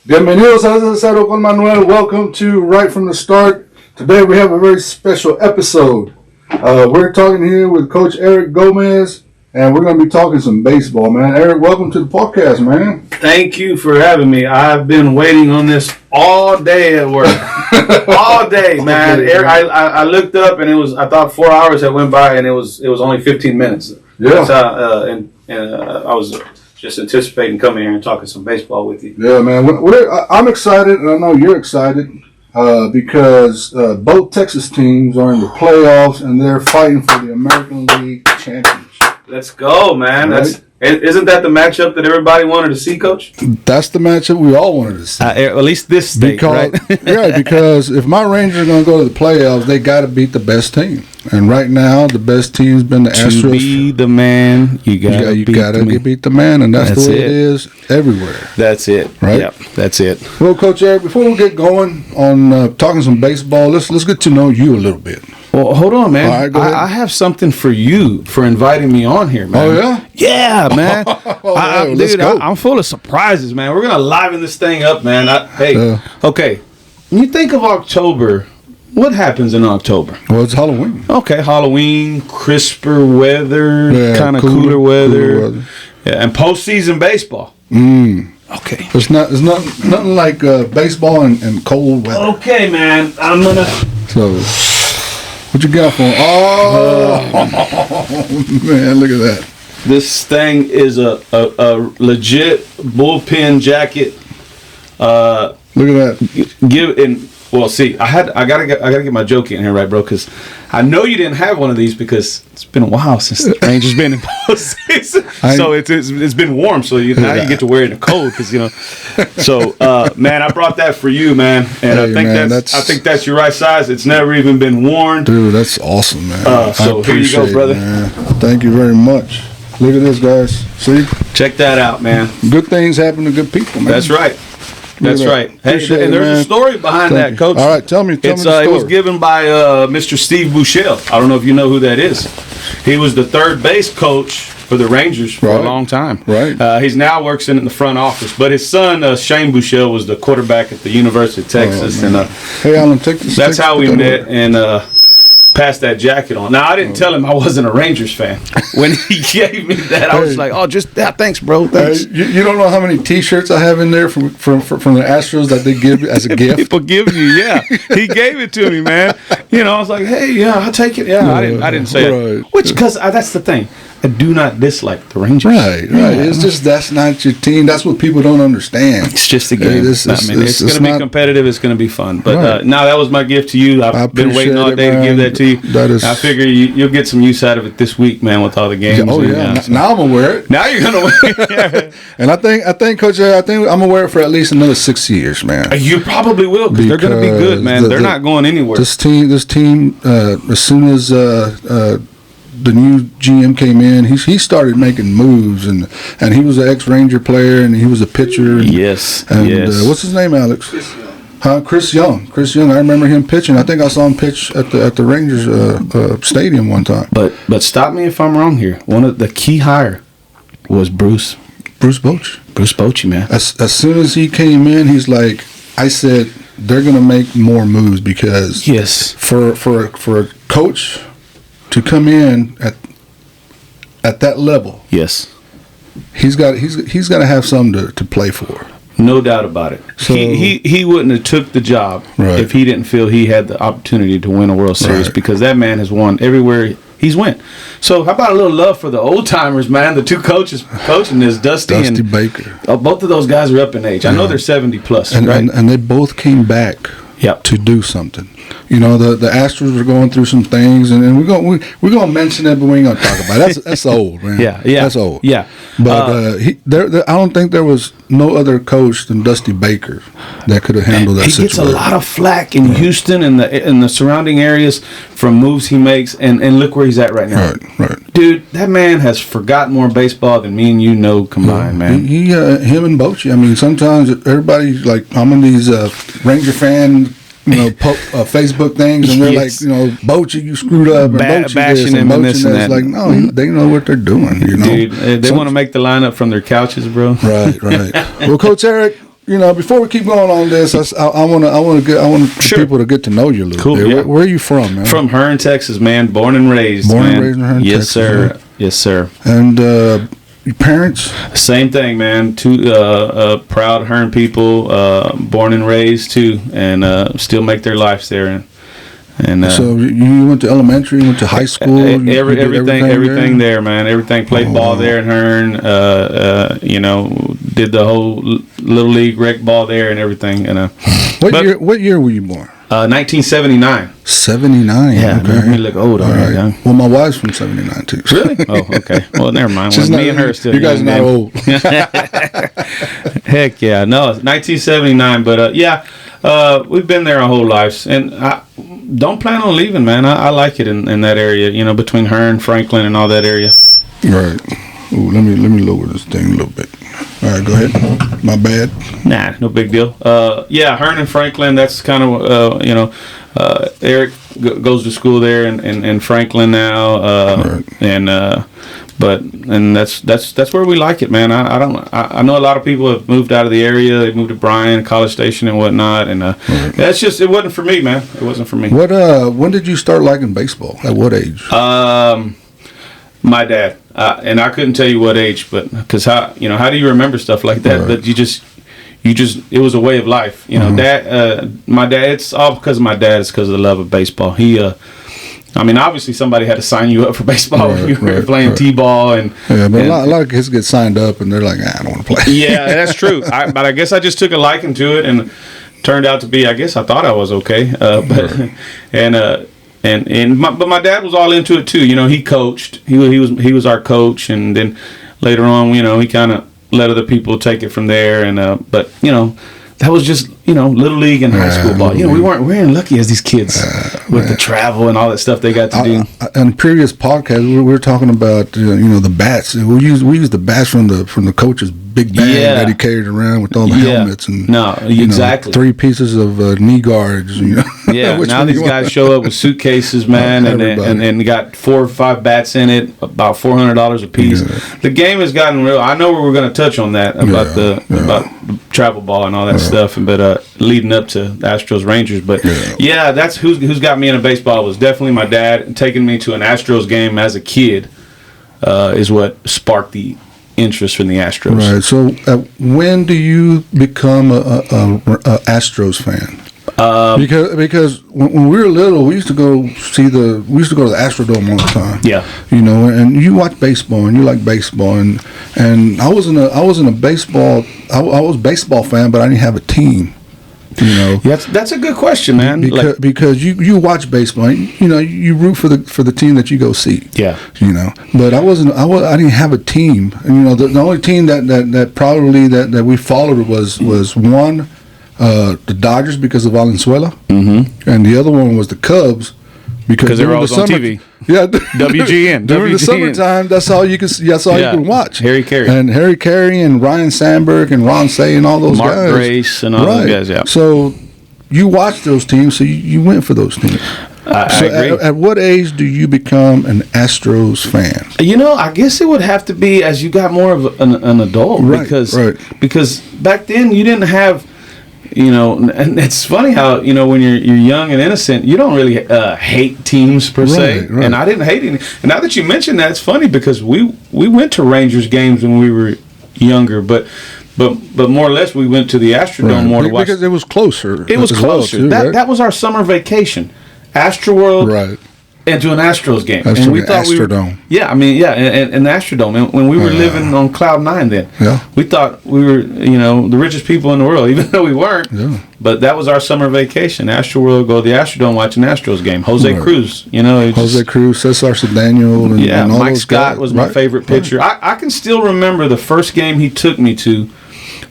Bienvenidos a Cero con Manuel. Welcome to Right from the Start. Today we have a very special episode. We're talking here with Coach Eric Gomez, and we're going to be talking some baseball, man. Eric, welcome to the podcast, man. Thank you for having me. I've been waiting on this all day at work. All day, man. Eric, I looked up and I thought 4 hours had went by and it was only 15 minutes. Yeah. That's how, I was just anticipating coming here and talking some baseball with you. Yeah, man. I'm excited, and I know you're excited because both Texas teams are in the playoffs, and they're fighting for the American League Championship. Let's go, man. Right? Isn't that the matchup that everybody wanted to see, Coach? That's the matchup we all wanted to see. At least this state, right? Yeah, because if my Rangers are going to go to the playoffs, they got to beat the best team. And right now, the best team's been the Astros. To be the man, you got to beat the man, and that's the way it is everywhere. That's it. Right? Yep, that's it. Well, Coach Eric, before we get going on talking some baseball, let's get to know you a little bit. Well, hold on, man. All right, go ahead. I have something for you for inviting me on here, man. Oh, yeah? Yeah, man. Let's go. I'm full of surprises, man. We're going to liven this thing up, man. Okay. When you think of October, what happens in October? Well, it's Halloween. Okay, Halloween, crisper weather, kind of cooler weather. Yeah, and postseason baseball. Okay. It's nothing like baseball and cold weather. Okay, man. I'm going to... So... What you got for him? Oh, man, look at that. This thing is a legit bullpen jacket. Look at that. I gotta get my joke in here, right, bro? Because I know you didn't have one of these because it's been a while since the Rangers been in postseason. So it's been warm, so now you get to wear it in the cold because So man, I brought that for you, man, and I think that's your right size. It's never even been worn, dude. That's awesome, man. So here you go, brother. Man. Thank you very much. Look at this, guys. See? Check that out, man. Good things happen to good people, man. That's right. That's right. Hey, and there's a story behind that, Coach. All right, tell me the story. It was given by Mr. Steve Buechele. I don't know if you know who that is. He was the third base coach for the Rangers for a long time. Right. He's now works in the front office. But his son, Shane Buechele, was the quarterback at the University of Texas. Hey, Alan, take this. That's how we met and passed that jacket on. Now, I didn't tell him I wasn't a Rangers fan. When he gave me that, I was like, thanks, bro. Thanks. You don't know how many T-shirts I have in there from the Astros that they give as a gift. People give you, yeah. He gave it to me, man. I was like, hey, yeah, I'll take it. Yeah, I didn't say it. Because that's the thing. I do not dislike the Rangers. Right. Yeah. It's just that's not your team. That's what people don't understand. It's just a game. It's going to be competitive. It's going to be fun. But now that was my gift to you. I've been waiting all day to give that to you. I figure you'll get some use out of it this week, man, with all the games. Oh, yeah. Now I'm going to wear it. Now you're going to wear it. And I think, Coach, I'm going to wear it for at least another 6 years, man. You probably will because they're going to be good, man. They're not going anywhere. This team, as soon as the new GM came in, he started making moves, and he was an ex-Ranger player, and he was a pitcher. Yes. What's his name, Alex? Chris Young. Chris Young. I remember him pitching. I think I saw him pitch at the Rangers stadium one time. But stop me if I'm wrong here. One of the key hire was Bruce Bochy. Bruce Bochy, man. As soon as he came in, he's like, I said they're gonna make more moves because for a coach to come in at that level, he's got to have something to play for. No doubt about it. So, he wouldn't have took the job if he didn't feel he had the opportunity to win a World Series because that man has won everywhere he's went. So how about a little love for the old timers, man? The two coaches coaching this, Dusty and Baker. Both of those guys are up in age. I know they're 70 plus, right? And they both came back to do something. The Astros are going through some things, and we're gonna mention it, but we ain't gonna talk about it. That's old, man. Yeah, that's old. Yeah, but I don't think there was no other coach than Dusty Baker that could have handled that situation. He gets a lot of flack in Houston and the surrounding areas from moves he makes, and look where he's at right now. Right. Dude, that man has forgotten more baseball than me and you know combined, man. Him and Bochy. I mean, sometimes everybody's like, I'm in these Ranger fan Facebook things, and they're like, Bochy, you screwed up, and Bochy bashing him and this and that. Like, no, they know what they're doing. Dude, they want to make the lineup from their couches, bro. Right. Well, Coach Eric, before we keep going on this, I want people to get to know you a little bit. Yeah. Where are you from, man? From Hearn, Texas, man. Born and raised. Born and raised in Hearn, yes, Texas. Sir. Man. Yes, sir. And your parents? Same thing, man. Two proud Hearn people, born and raised too, and still make their lives there. And so you went to elementary, went to high school, everything there, man. Everything played ball there in Hearn. Did the whole little league rec ball there and everything. And what year were you born? 1979. 79. Yeah, okay. We look old, all right. Yeah. Well, my wife's from 79 too. Really? Oh, okay. Well, never mind. Me and her are still. You guys are not old. Heck yeah, no, 1979. But we've been there our whole lives, and I don't plan on leaving, man. I like it in that area, between Hearn, Franklin, and all that area. Right. Ooh, let me lower this thing a little bit. All right, go ahead. My bad. Nah, no big deal. Hearn and Franklin. That's kind of Eric goes to school there in Franklin now, right. and that's where we like it, man. I know a lot of people have moved out of the area. They moved to Bryan, College Station, and whatnot, and right. that's just it wasn't for me, man. It wasn't for me. When did you start liking baseball? At what age? My dad, and I couldn't tell you what age, but because how do you remember stuff like that? Right. But you just it was a way of life, Dad, my dad. It's all because of my dad. It's because of the love of baseball. He, obviously somebody had to sign you up for baseball when you were playing t-ball, and a lot of kids get signed up and they're like, I don't want to play. Yeah, that's true. But I guess I just took a liking to it, and turned out to be. I guess I thought I was okay, but but my dad was all into it too. He coached. He was our coach, and then later on, he kind of let other people take it from there. And but that was just little league and high school ball. We weren't lucky as these kids with the travel and all that stuff they got to do. On previous podcasts, we were talking about the bats. We used the bats from the coach's big bag that he carried around with all the helmets and exactly 3 pieces of knee guards. Yeah, now these guys show up with suitcases, man, and got 4 or 5 bats in it, about $400 a piece. Yeah. The game has gotten real. I know we're going to touch on that about about the travel ball and all that stuff, but leading up to the Astros Rangers. But that's who's got me into baseball was definitely my dad. And taking me to an Astros game as a kid is what sparked the interest in the Astros. Right. So when do you become a Astros fan? Because when we were little, we used to go to the Astrodome all the time. Yeah. And you watch baseball and you like baseball, and I wasn't a baseball. I was a baseball fan, but I didn't have a team. That's a good question, man. Because you watch baseball, you root for the team that you go see. Yeah. But I didn't have a team. And, the only team that probably that we followed was one. The Dodgers because of Valenzuela, and the other one was the Cubs because they were always on TV. Yeah, WGN. During the summertime, that's all you can watch. Harry Carey and Ryan Sandberg and Ron Say and all those Mark guys. Grace and all those guys. Yeah. So you watched those teams, so you went for those teams. I agree. At what age do you become an Astros fan? I guess it would have to be as you got more of an adult, because back then you didn't have. And it's funny how when you're young and innocent, you don't really hate teams per se. Right. And I didn't hate any. And now that you mention that, it's funny because we went to Rangers games when we were younger, but more or less we went to the Astrodome more to watch because it was closer. It was closer. Too, that was our summer vacation, Astroworld. Right. And to an Astros game, and we thought Astrodome. And the Astrodome. And when we were living on Cloud 9, then we thought we were, the richest people in the world, even though we weren't. Yeah. But that was our summer vacation. Astroworld, go to the Astrodome, watch an Astros game. Jose Cruz, Jose Cruz, Cesar Daniel, and all Mike those Scott guys. was my favorite pitcher. I can still remember the first game he took me to.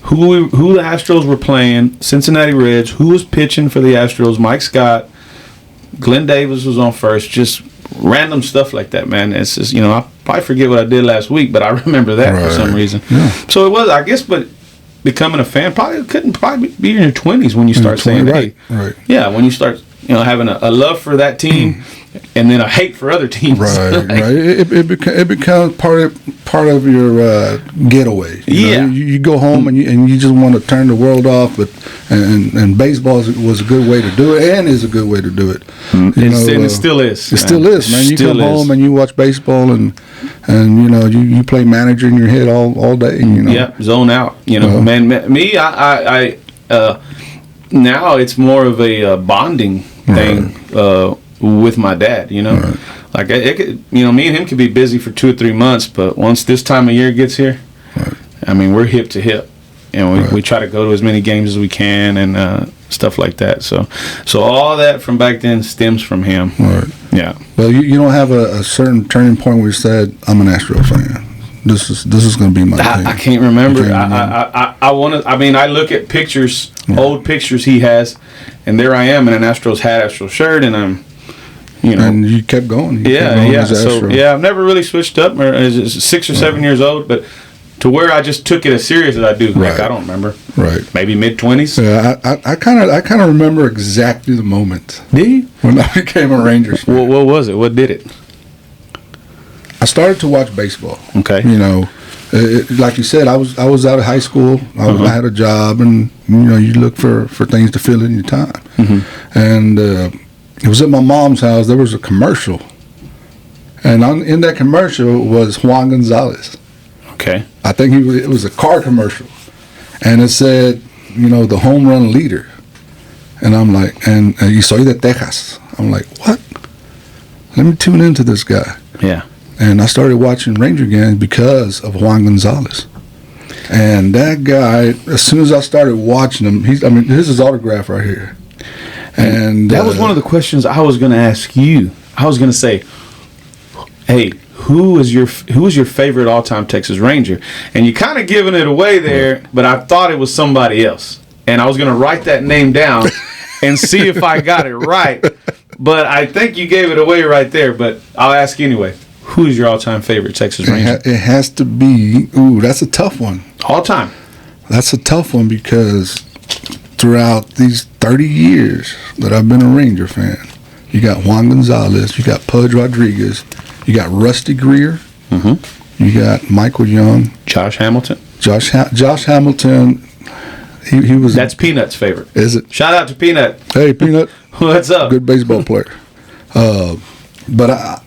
Who the Astros were playing? Cincinnati Reds. Who was pitching for the Astros? Mike Scott. Glenn Davis was on first, just random stuff like that, man. It's just, I probably forget what I did last week, but I remember that for some reason. Yeah. So it was, I guess, but becoming a fan couldn't be in your 20s when you start saying, hey. Right. Yeah, when you start, having a love for that team and then a hate for other teams. Right, right. It becomes part of your getaway. You go home and you just want to turn the world off. But and baseball was a good way to do it, and is a good way to do it. And it still is. It still is, man. You come home and you watch baseball, and you play manager in your head all day. Yeah, zone out. Man. Me, I now it's more of a bonding thing. With my dad, Right. Like it could, me and him could be busy for 2 or 3 months, but once this time of year gets here, right. I mean, we're hip to hip, and we try to go to as many games as we can and stuff like that. So all that from back then stems from him. Right. Yeah. Well, you don't have a certain turning point where you said, "I'm an Astros fan. This is going to be my team." I can't remember. I want to. I mean, I look at pictures, old pictures he has, and there I am in an Astros hat, Astros shirt, and I'm. And you kept going. So I've never really switched up. Or 6 or 7 years old, but to where I just took it as serious as I do. Right. Like I don't remember. Right. Maybe mid-20s. Yeah, I kind of remember exactly the moment. Did you? When I became a Rangers fan. What was it? What did it? I started to watch baseball. Okay. Like you said, I was out of high school. I had a job, and you look for things to fill in your time. Mm-hmm. And it was at my mom's house. There was a commercial, and in that commercial was Juan Gonzalez. Okay. I think it was a car commercial, and it said, the home run leader, and I'm like, and y soy de Texas. I'm like, what? Let me tune into this guy. Yeah. And I started watching Ranger games because of Juan Gonzalez. And that guy, as soon as I started watching him, here's his autograph right here. And that was one of the questions I was going to ask you. I was going to say, hey, who is your favorite all-time Texas Ranger? And you kind of giving it away there, but I thought it was somebody else. And I was going to write that name down and see if I got it right. But I think you gave it away right there, but I'll ask you anyway. Who's your all-time favorite Texas Ranger? It has to be, that's a tough one. All time. That's a tough one because throughout these 30 years that I've been a Ranger fan, you got Juan Gonzalez, you got Pudge Rodriguez, you got Rusty Greer, you got Michael Young, Josh Hamilton. Josh Hamilton. He was. That's Peanut's favorite. Is it? Shout out to Peanut. Hey, Peanut. What's up? Good baseball player. But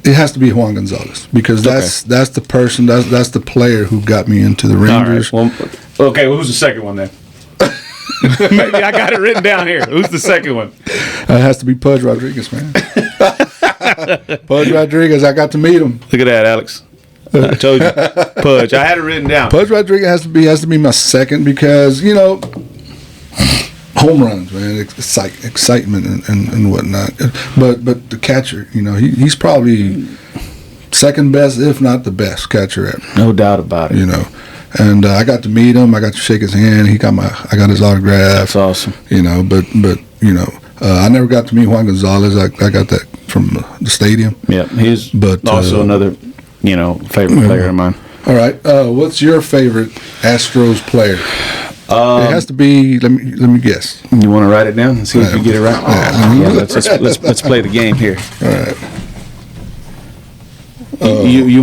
it has to be Juan Gonzalez because that's the person, that's the player who got me into the Rangers. All right. Well, who's the second one then? Maybe I got it written down here. Who's the second one? It has to be Pudge Rodriguez, man. Pudge Rodriguez, I got to meet him. Look at that, Alex. I told you, Pudge. I had it written down. Pudge Rodriguez has to be my second because home runs, man, excitement and whatnot. But the catcher, he's probably second best, if not the best catcher ever. No doubt about it. And I got to meet him. I got to shake his hand. I got his autograph. That's awesome. But I never got to meet Juan Gonzalez. I got that from the stadium. Yeah, he's also another favorite player of mine. All right, what's your favorite Astros player? It has to be. Let me guess. You want to write it down and see if you get it right? Yeah. Let's play the game here. All right. You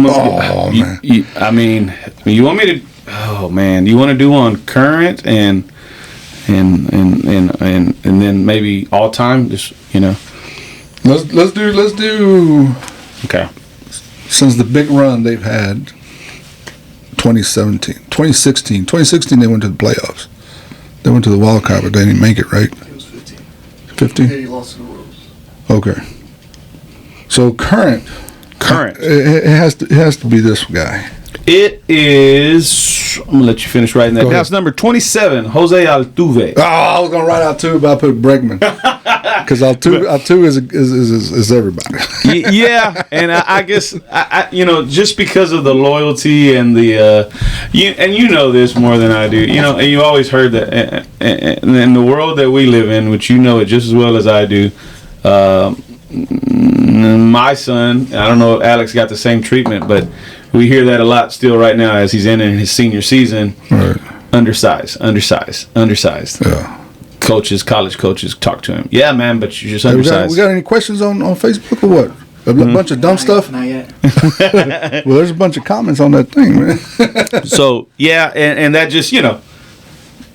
want me to? Oh man, you want to do on current and then maybe all time? Just Let's do. Okay. Since the big run they've had, 2016, they went to the playoffs. They went to the wild card, but they didn't make it, right? It was 15. 15? Yeah, he lost to the Royals. Okay. So current. It has to be this guy. It is. I'm gonna let you finish writing that. That's number 27, Jose Altuve. Oh, I was gonna write Altuve, but I put Bregman because Altuve is everybody. Yeah, and I guess just because of the loyalty and the this more than I do. And you always heard that in the world that we live in, which it just as well as I do. My son, I don't know if Alex got the same treatment, but we hear that a lot still right now as he's in his senior season. Right. Undersized. Yeah. coaches, college coaches, talk to him. Yeah, man, but you're just Hey, undersized. we got any questions on Facebook or what? A bunch of dumb stuff? Not yet. Well, there's a bunch of comments on that thing, man. So, yeah, and that just,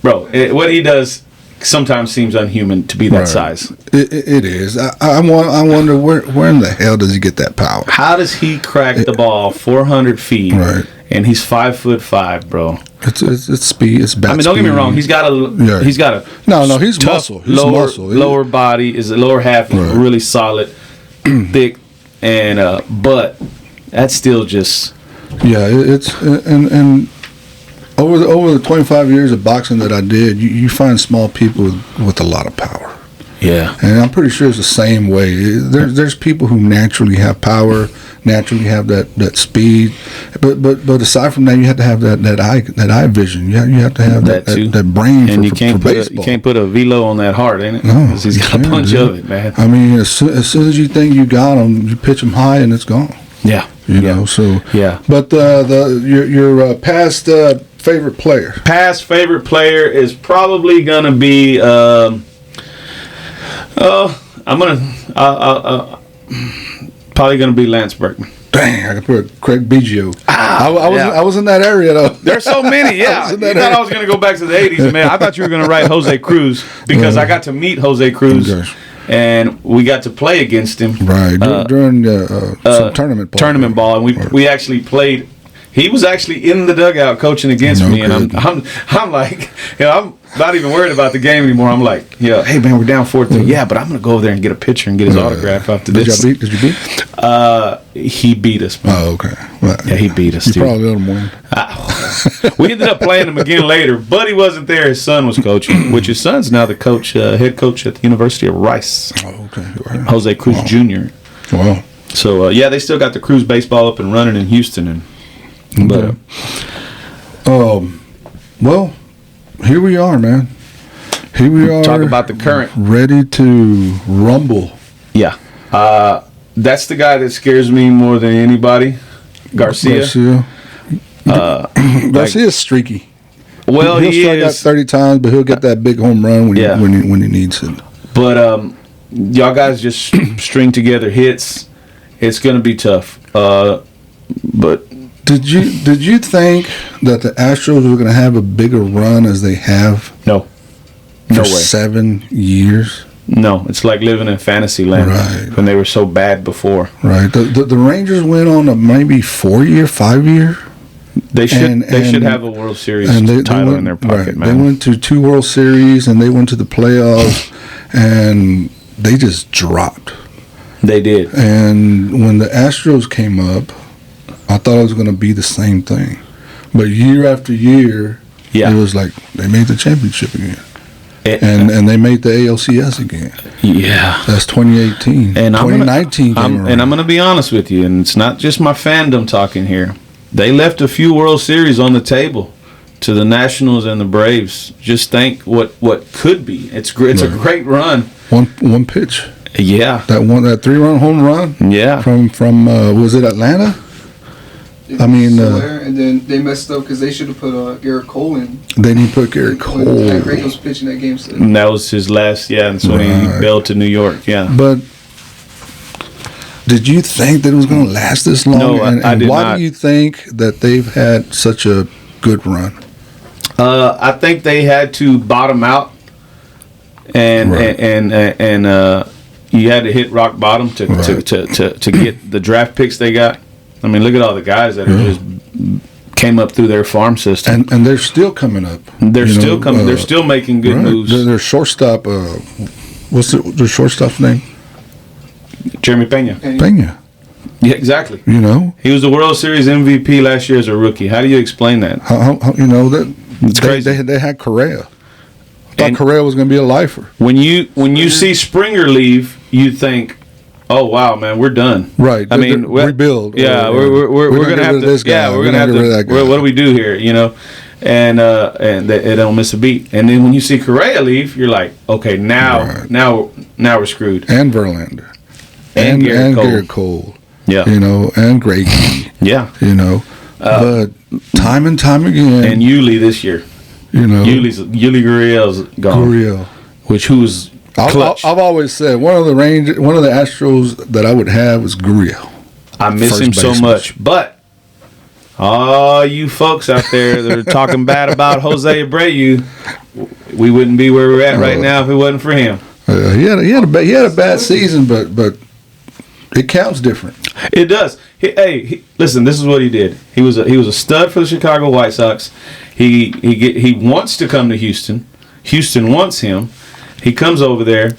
bro, what he does sometimes seems unhuman to be that size. It is. I wonder where in the hell does he get that power? How does he crack the ball 400 feet? Right. And he's 5'5", bro. It's speed. It's bat. I mean, don't get me wrong. He's got a no. He's tough muscle. He's lower muscle. Lower body is the lower half is really solid, thick, and but that's still just it's and over the 25 years of boxing that I did, you find small people with a lot of power. Yeah, and I'm pretty sure it's the same way. There's people who naturally have power, naturally have that speed, but aside from that, you have to have that eye vision. You have to have that brain and for baseball. You can't put a velo on that heart, ain't it? No, because he's got a bunch of it, man. I mean, as soon as you think you got him, you pitch him high and it's gone. Yeah, you know. So yeah. But your past favorite player? Past favorite player is probably gonna be. Probably gonna be Lance Berkman. Dang, I could put Craig Biggio. I was in that area though. There's so many. Yeah, you thought I was gonna go back to the '80s, man. I thought you were gonna write Jose Cruz because I got to meet Jose Cruz, and we got to play against him. Right during some tournament ball, and we actually played. He was actually in the dugout coaching against me, and I'm like, I'm not even worried about the game anymore. I'm like, hey man, we're down 4-3. Yeah, but I'm gonna go over there and get a picture and get his autograph after this. Did you beat? He beat us, man. Oh, okay. Well, yeah, he beat us. You probably let him win. We ended up playing him again later, but he wasn't there. His son was coaching, which his son's now the coach, head coach at the University of Rice. Oh, okay. Right. Jose Cruz Jr. Wow. So they still got the Cruz baseball up and running in Houston, and. But well, here we are, man. Here we are. Talk about the current. Ready to rumble. Yeah. That's the guy that scares me more than anybody. Garcia. Garcia's streaky. Well, he'll strike out 30 times, but he'll get that big home run when he needs it. But y'all guys just string together hits. It's going to be tough. But Did you think that the Astros were going to have a bigger run as they have? No. For 7 years? No, it's like living in fantasy land when they were so bad before. Right. The Rangers went on a maybe 4-year, 5-year. They should have a World Series title in their pocket, man. They went to 2 World Series and they went to the playoffs and they just dropped. They did. And when the Astros came up, I thought it was going to be the same thing. But year after year, it was like they made the championship again. And they made the ALCS again. Yeah. That's 2018. And 2019 came around. And I'm going to be honest with you, and it's not just my fandom talking here. They left a few World Series on the table to the Nationals and the Braves. Just think what could be. It's a great run. One pitch. Yeah. That 3-run home run. Yeah. From was it Atlanta? I mean, and then they messed up because they should have put Garrett Cole in. They didn't put Garrett Cole. Jack Gray was pitching that game. So. And that was his last, and so when he bailed to New York, But did you think that it was going to last this long? No, I did why not. Do you think that they've had such a good run? I think they had to bottom out, and you had to hit rock bottom to get the draft picks they got. I mean, look at all the guys that just came up through their farm system, and they're still coming up. They're still coming. They're still making good moves. Their shortstop. What's their shortstop's name? Jeremy Pena. Yeah, exactly. He was the World Series MVP last year as a rookie. How do you explain that? How that? It's crazy. They had Correa. I thought Correa was going to be a lifer. When you see Springer leave, you think, oh wow, man, we're done. Right. I mean, rebuild. Yeah, we're gonna have to. Yeah, we're gonna have to. What do we do here? And they don't miss a beat. And then when you see Correa leave, you're like, okay, now we're screwed. And Verlander. And Garrett Cole. Yeah. And Greinke. Yeah. But time and time again. And Yuli this year. Yuli Gurriel's gone. who's clutch. I've always said one of the Astros that I would have was Gurriel. I miss him so much, but all you folks out there that are talking bad about Jose Abreu, we wouldn't be where we're at right now if it wasn't for him. He had a bad season, but it counts different. It does. Listen. This is what he did. He was a stud for the Chicago White Sox. He wants to come to Houston. Houston wants him. He comes over there.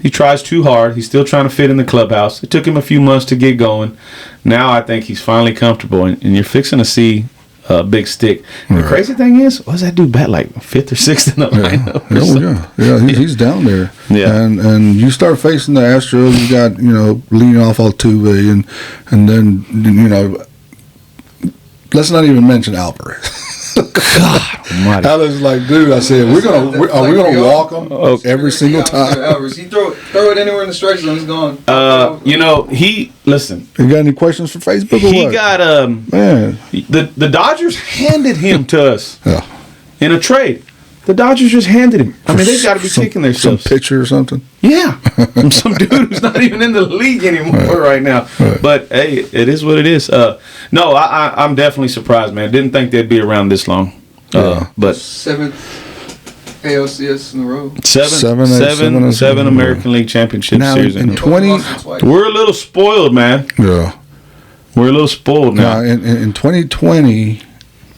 He tries too hard. He's still trying to fit in the clubhouse. It took him a few months to get going. Now I think he's finally comfortable, and you're fixing to see a big stick. Right. The crazy thing is, what's that dude bat like 5th or 6th in the lineup? Yeah. He's down there. Yeah, and you start facing the Astros. You got leading off Altuve, and then let's not even mention Alvarez. God almighty. I was like, dude, I said, are we gonna walk him every single time? Alvarez, he throw it anywhere in the strike zone, he's gone. Listen. You got any questions for Facebook? Or he what? got man. The Dodgers handed him to us yeah. in a trade. The Dodgers just handed him. I mean, they got to be kicking themselves. Some pitcher or something. Yeah, some dude who's not even in the league anymore right now. Right. But hey, it is what it is. No, I'm definitely surprised, man. Didn't think they'd be around this long. But 7th ALCS in a row. Seven American League Championship Series. In 20, we're a little spoiled, man. Yeah, we're a little spoiled now. In 2020.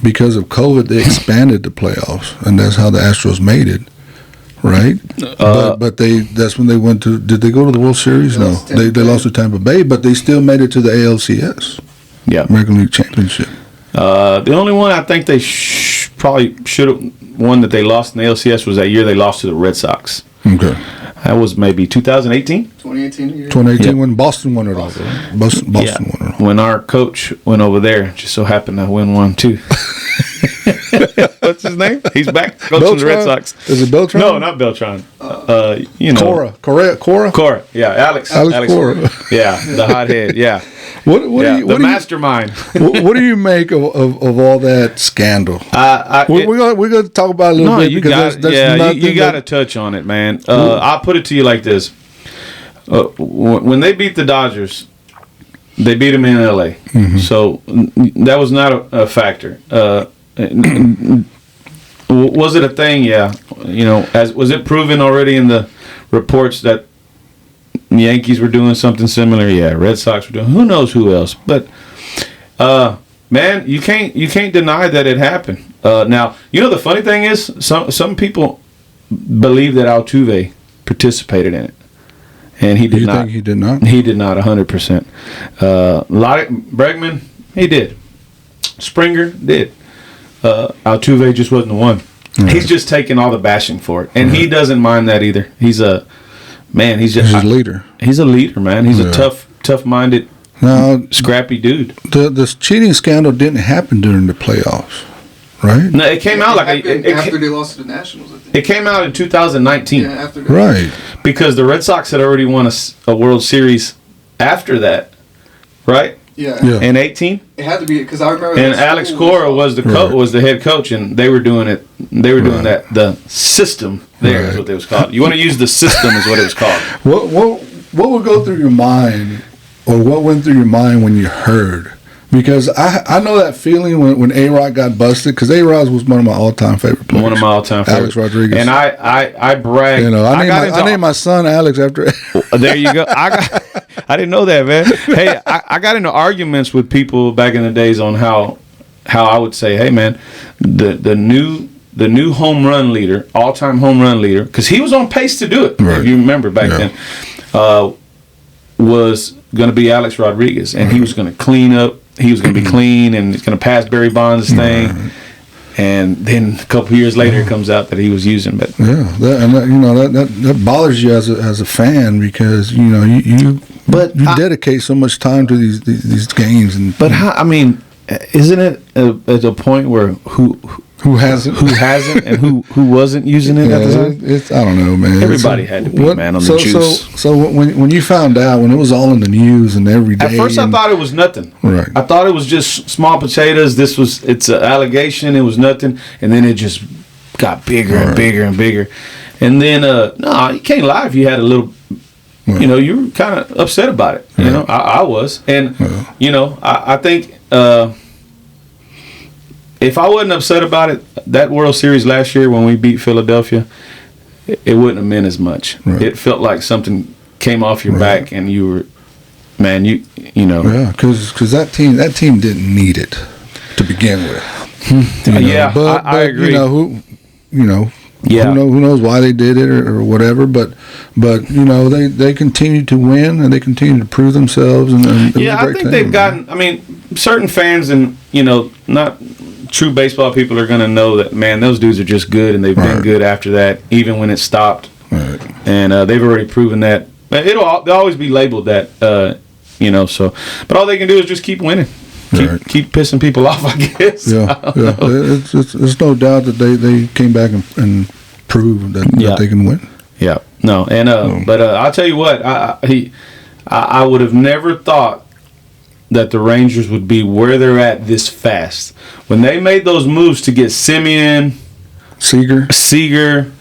Because of COVID, they expanded the playoffs, and that's how the Astros made it, right? But that's when they went to. Did they go to the World Series? No, they lost to Tampa Bay, but they still made it to the ALCS. Yeah, American League Championship. The only one I think they probably should have won that they lost in the ALCS was that year they lost to the Red Sox. Okay. That was maybe 2018? 2018 when Boston won it all. Boston won it all. When our coach went over there, just so happened to win one too. What's his name? He's back coaching the Red Sox. Is it Beltran? No, not Beltran. Cora. Yeah, Alex Cora. Yeah, the hothead. Yeah. The mastermind. What do you make of all that scandal? We're going to talk about it a little bit because you got to touch on it, man. I'll put it to you like this: when they beat the Dodgers, they beat them in LA, so that was not a factor. Was it a thing? Yeah, was it proven already in the reports that Yankees were doing something similar? Yeah, Red Sox were doing. Who knows who else? But man, you can't deny that it happened. Now, the funny thing is, some people believe that Altuve participated in it, and he did not. You think he did not? He did not. 100%. Bregman, he did. Springer did. Altuve just wasn't the one. Right. He's just taking all the bashing for it, and he doesn't mind that either. He's a man. He's a leader. He's a leader, man. He's a tough-minded, scrappy dude. The cheating scandal didn't happen during the playoffs, right? No, it came out after they lost to the Nationals. I think. It came out in 2019. Yeah, after that. Right. Because the Red Sox had already won a World Series after that, right? Yeah. In 18. It had to be because I remember. And Alex Cora was the head coach, and they were doing it. They were doing that. The system there is what it was called. You want to use the system is what it was called. What would go through your mind, or what went through your mind when you heard? Because I know that feeling when A-Rod got busted, because A-Rod was one of my all-time favorite players. One of my all-time favorites. Alex Rodriguez. And I bragged. I named my son Alex after. There you go. I didn't know that, man. Hey, I got into arguments with people back in the days on how I would say, hey, man, the new home run leader, all-time home run leader, because he was on pace to do it, if you remember back then, was going to be Alex Rodriguez, and he was going to clean up. He was going to be clean, and he's going to pass Barry Bonds' thing. And then a couple years later, it comes out that he was using. But that bothers you as a fan because you dedicate so much time to these games. Isn't it at a point where who hasn't and who wasn't using it at the time? I don't know, man. Everybody had to be on the juice. So when you found out, when it was all in the news and every day, at first I thought it was nothing. Right. I thought it was just small potatoes. It's an allegation. It was nothing, and then it just got bigger and bigger and bigger. And then, no, you can't lie if you had a little, you know, you were kind of upset about it. You know, I was. And, you know, I think if I wasn't upset about it, that World Series last year when we beat Philadelphia, it wouldn't have meant as much. Right. It felt like something came off your back and you were, man, you know. Yeah, because that team didn't need it to begin with. Yeah, but I agree. Who knows why they did it or whatever, but you know, they continue to win and they continue to prove themselves. And I think they've gotten, I mean, certain fans and, you know, not true baseball people are going to know that, man, those dudes are just good, and they've been good after that, even when it stopped. Right. And they've already proven that. They'll always be labeled that, you know. So, but all they can do is just keep winning, keep pissing people off, I guess. Yeah. It's no doubt that they came back and proved that they can win. Yeah. No. And but I'll tell you what, I would have never thought that the Rangers would be where they're at this fast. When they made those moves to get Simeon, Seager,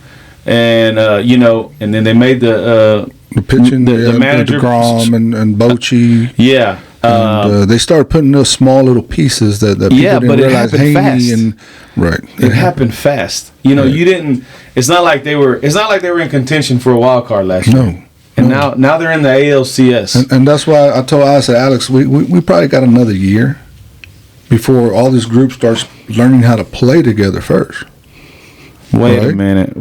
and you know, and then they made the pitching, the manager, DeGrom and Bochy. Yeah. And they started putting those small little pieces that people didn't realize. It happened fast. It happened fast. You know, you didn't. It's not like they were in contention for a wild card last year. And now they're in the ALCS. And that's why I told Alex, we probably got another year before all this group starts learning how to play together first. Wait a minute.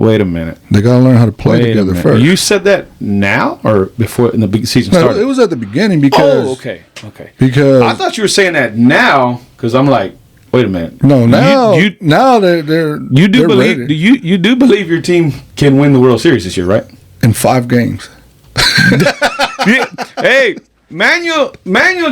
They got to learn how to play together first. You said that now or before in the big season started? It was at the beginning because... Oh, okay. Because... I thought you were saying that now because I'm like, wait a minute. No, now they're you do believe ready. You do believe your team can win the World Series this year, right? In 5 games. Hey, Manuel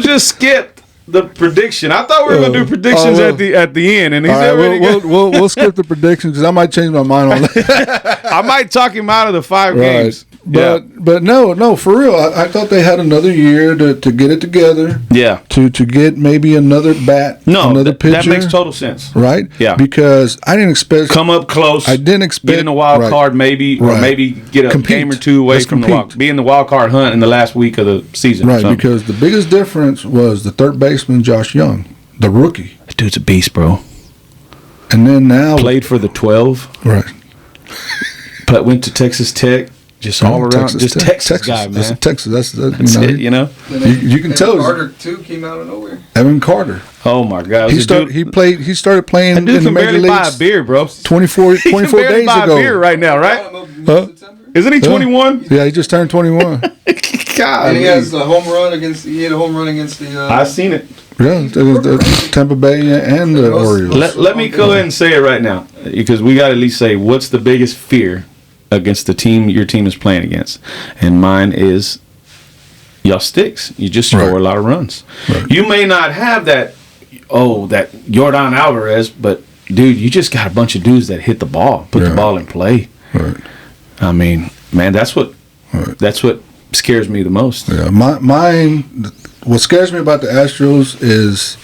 just skipped the prediction. I thought we were going to do predictions at the end, and he's already we'll skip the predictions because I might change my mind on that. I might talk him out of the 5 games. But no, for real. I thought they had another year to get it together. Yeah. To get maybe another another pitcher. That makes total sense. Right? Yeah. Because I didn't expect... Come up close. I didn't expect... Get in the wild card maybe, or maybe get a game or two away from the wild... Be in the wild card hunt in the last week of the season. Right, because the biggest difference was the third baseman, Josh Young, the rookie. That dude's a beast, bro. And then now... Played for the 12. Right. But went to Texas Tech. Just all around, Texas guy, man. That's Texas. That's it, you know. You can tell. Carter too came out of nowhere. Evan Carter. Oh my God! He started playing in the major leagues. Buy a beer, bro. 24 days ago. Buy a beer right now, right? Isn't he 21? Yeah, he just turned 21. God. And he has a home run against. He had a home run against the. I seen it. Yeah, the Tampa Bay and the Orioles. Let me go ahead and say it right now, because we got to at least say what's the biggest fear against the team your team is playing against, and mine is y'all sticks. You just score a lot of runs. Right. You may not have that Yordan Alvarez, but dude, you just got a bunch of dudes that hit the ball, put the ball in play. Right. I mean, man, that's what scares me the most. Yeah, what scares me about the Astros is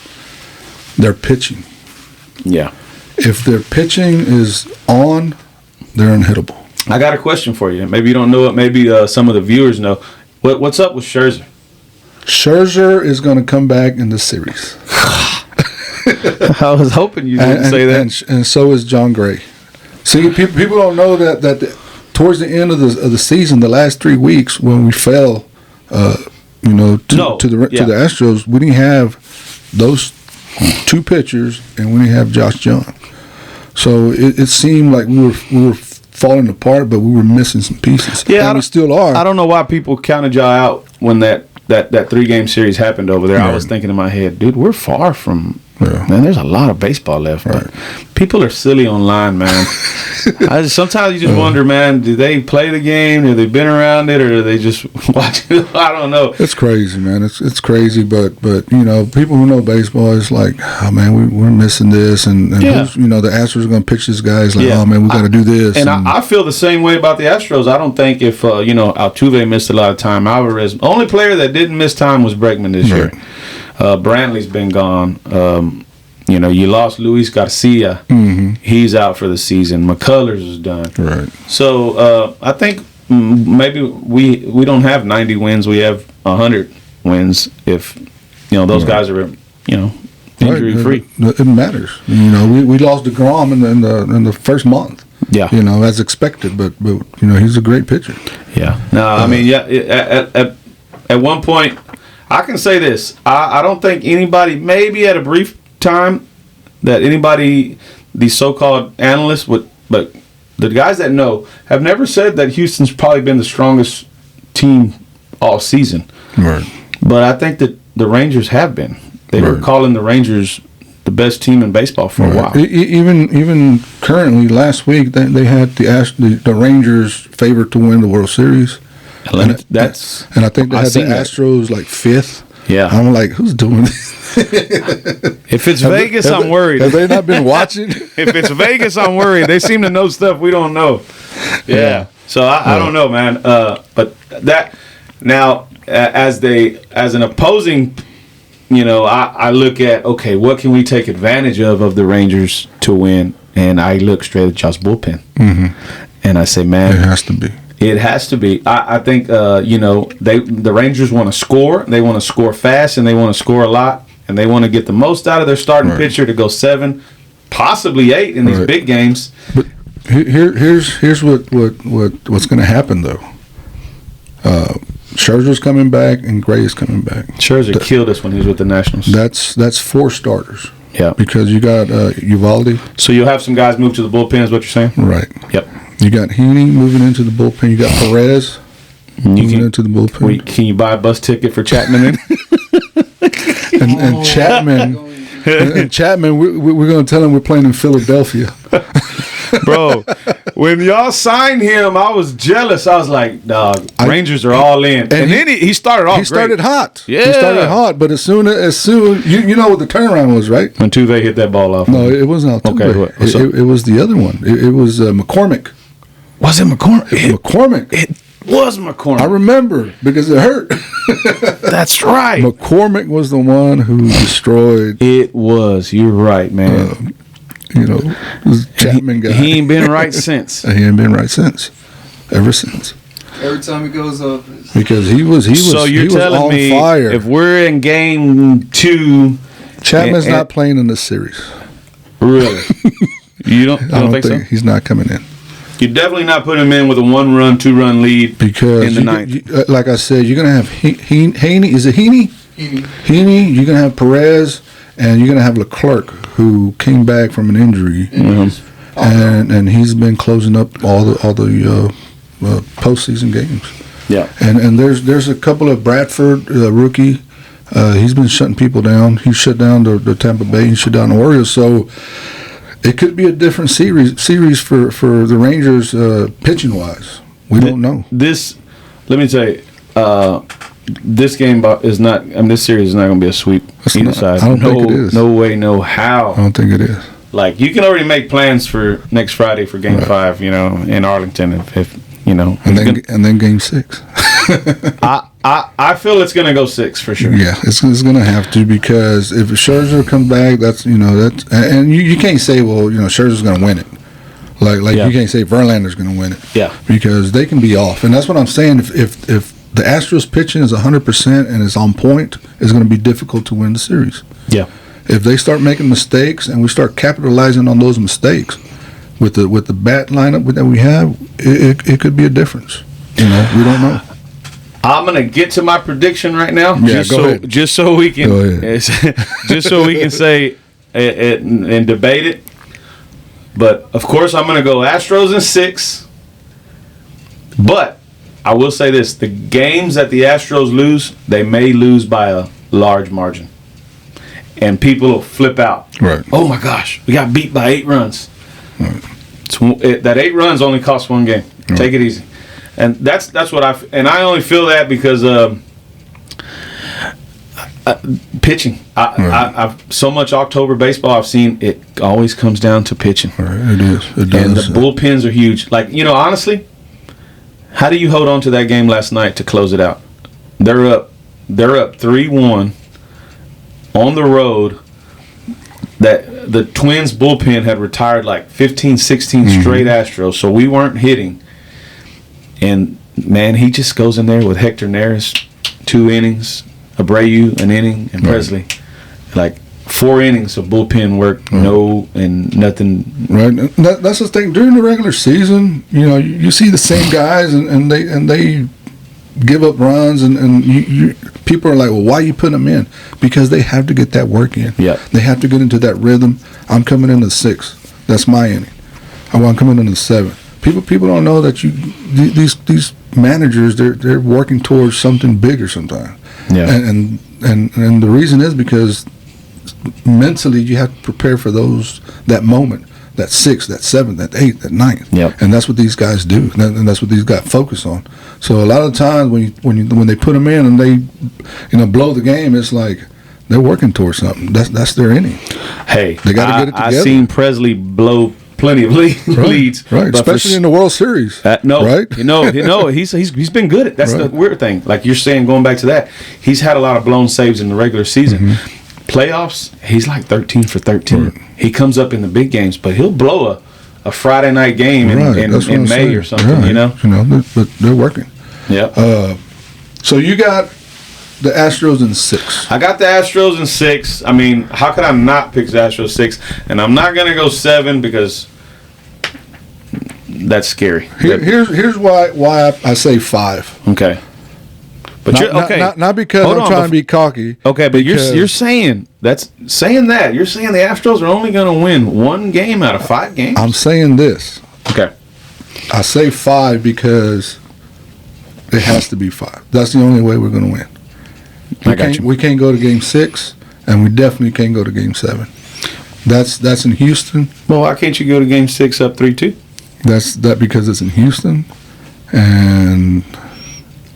their pitching. Yeah. If their pitching is on, they're unhittable. I got a question for you. Maybe you don't know it. Maybe some of the viewers know. What's up with Scherzer? Scherzer is going to come back in the series. I was hoping you didn't say that. And so is John Gray. See, people don't know that towards the end of the season, the last 3 weeks when we fell, to the Astros, we didn't have those 2 pitchers, and we didn't have Josh Young. So it seemed like we were falling apart, but we were missing some pieces. Yeah, and we still are. I don't know why people counted y'all out when that 3-game series happened over there. I was thinking in my head, dude, we're far from. Man, there's a lot of baseball left. But people are silly online, man. Sometimes you just wonder, man, do they play the game? Have they been around it, or do they just watch it? I don't know. It's crazy, man. It's crazy, but you know, people who know baseball is like, oh man, we're missing this, and the Astros are going to pitch this guy. It's like, oh man, we got to do this. And I feel the same way about the Astros. I don't think if Altuve missed a lot of time, Alvarez, only player that didn't miss time was Bregman this year. Brantley's been gone. You lost Luis Garcia. Mm-hmm. He's out for the season. McCullers is done. Right. So I think maybe we don't have 90 wins. We have 100 wins if those guys are injury free. It matters. We lost DeGrom in the first month. Yeah. As expected, but he's a great pitcher. Yeah. No, I mean, at one point, I can say this. I don't think anybody, maybe at a brief time, that anybody, these so-called analysts but the guys that know have never said that Houston's probably been the strongest team all season. Right. But I think that the Rangers have been. They were calling the Rangers the best team in baseball for a while. Even currently, last week they had the Rangers favored to win the World Series. And I think they had the Astros like 5th. Yeah. I'm like, who's doing this? If it's Vegas, I'm worried. Have they not been watching? If it's Vegas, I'm worried. They seem to know stuff we don't know. Yeah. So I don't know, man. But that now as an opposing, I look at, okay, what can we take advantage of the Rangers to win? And I look straight at Josh bullpen. Mm-hmm. And I say, man, it has to be. It has to be. I think the Rangers want to score. They want to score fast, and they want to score a lot, and they want to get the most out of their starting pitcher to go 7, possibly 8 in these big games. But here's what's going to happen though. Scherzer's coming back and Gray is coming back. Scherzer killed us when he was with the Nationals. That's 4 starters. Yeah, because you got Uvalde. So you'll have some guys move to the bullpen, is what you're saying? Right. Yep. You got Heaney moving into the bullpen. You got Perez moving into the bullpen. Can you buy a bus ticket for Chapman? and Chapman, and Chapman, we're going to tell him we're playing in Philadelphia. Bro, when y'all signed him, I was jealous. I was like, dog, Rangers are all in. And then he started off. He started hot. Yeah, he started hot. But as soon you know what the turnaround was, right? When Tuve hit that ball off. No, it wasn't Altuve. Okay, it was the other one. It was McCormick. Was it McCormick? McCormick. It was McCormick. I remember because it hurt. That's right. McCormick was the one who destroyed. It was. You're right, man. Chapman guy. He ain't been right since. He ain't been right since. Ever since. Every time he goes up. Because he was. So you're telling me fire. If we're in game 2, Chapman's not playing in this series. Really? You don't think so? He's not coming in. You're definitely not putting him in with a 1-run, 2-run lead because in the ninth. Like I said, you're going to have Heaney. Is it Heaney? Heaney. You're going to have Perez, and you're going to have Leclerc, who came back from an injury, and he's been closing up all the postseason games. Yeah. And there's a couple of Bradford rookie. He's been shutting people down. He shut down the Tampa Bay. He shut down the Orioles. So. It could be a different series for the Rangers pitching wise. We don't know. Let me tell you, this game is not. I mean, this series is not going to be a sweep either side. I don't think it is. No way, no how. I don't think it is. Like you can already make plans for next Friday for Game 5. In Arlington, if and then Game 6. I feel it's going to go 6 for sure. Yeah, it's going to have to because if Scherzer comes back, that's and you can't say Scherzer's going to win it. Like you can't say Verlander's going to win it. Yeah, because they can be off, and that's what I'm saying. If the Astros pitching is 100% and is on point, it's going to be difficult to win the series. Yeah, if they start making mistakes and we start capitalizing on those mistakes with the bat lineup that we have, it could be a difference. We don't know. I'm gonna get to my prediction right now. Yeah, go ahead. Just so we can, just so we can say it and debate it. But of course, I'm gonna go Astros in 6. But I will say this: the games that the Astros lose, they may lose by a large margin, and people will flip out. Right. Oh my gosh, we got beat by 8 runs. Right. That 8 runs only cost 1 game. Right. Take it easy. And that's what I only feel that because pitching. I've so much October baseball I've seen. It always comes down to pitching. Right, it is. It does. And the bullpens are huge. Like honestly, how do you hold on to that game last night to close it out? They're up 3-1 on the road. that the Twins bullpen had retired like 15, 16 straight Astros, so we weren't hitting. And, man, he just goes in there with Hector Neris, 2 innings, Abreu, an inning, and Presley. Like, 4 innings of bullpen work, and nothing. Right. That's the thing. During the regular season, you see the same guys, and they give up runs, and you people are like, well, why are you putting them in? Because they have to get that work in. Yeah. They have to get into that rhythm. I'm coming in the 6th. That's my inning. I'm coming in the 7th. People don't know that these managers they're working towards something bigger sometimes. Yeah. And the reason is because mentally you have to prepare for that moment, that 6th, that 7th, that 8th, that 9th. Yep. And that's what these guys do, and that's what these guys focus on. So a lot of times when they put them in and they blow the game, it's like they're working towards something. That's their inning. Hey, they got to get it together. I seen Presley blow plenty of leads, right? Especially in the World Series. No, right? He's been good at. That's the weird thing. Like you're saying, going back to that, he's had a lot of blown saves in the regular season. Playoffs, he's like 13 for 13. Right. He comes up in the big games, but he'll blow a Friday night game in May or something. But they're working. Yeah. So you got the Astros in 6. I got the Astros in 6. I mean, how could I not pick the Astros 6? And I'm not gonna go 7 because that's scary. Here's why I say 5. Okay. But not because I'm trying to be cocky. Okay, but you're saying you're saying the Astros are only going to win 1 game out of 5 games. I'm saying this. Okay. I say 5 because it has to be 5. That's the only way we're going to win. We can't go to Game 6, and we definitely can't go to Game 7. That's in Houston. Well, why can't you go to Game 6 up 3-2? That's because it's in Houston, and.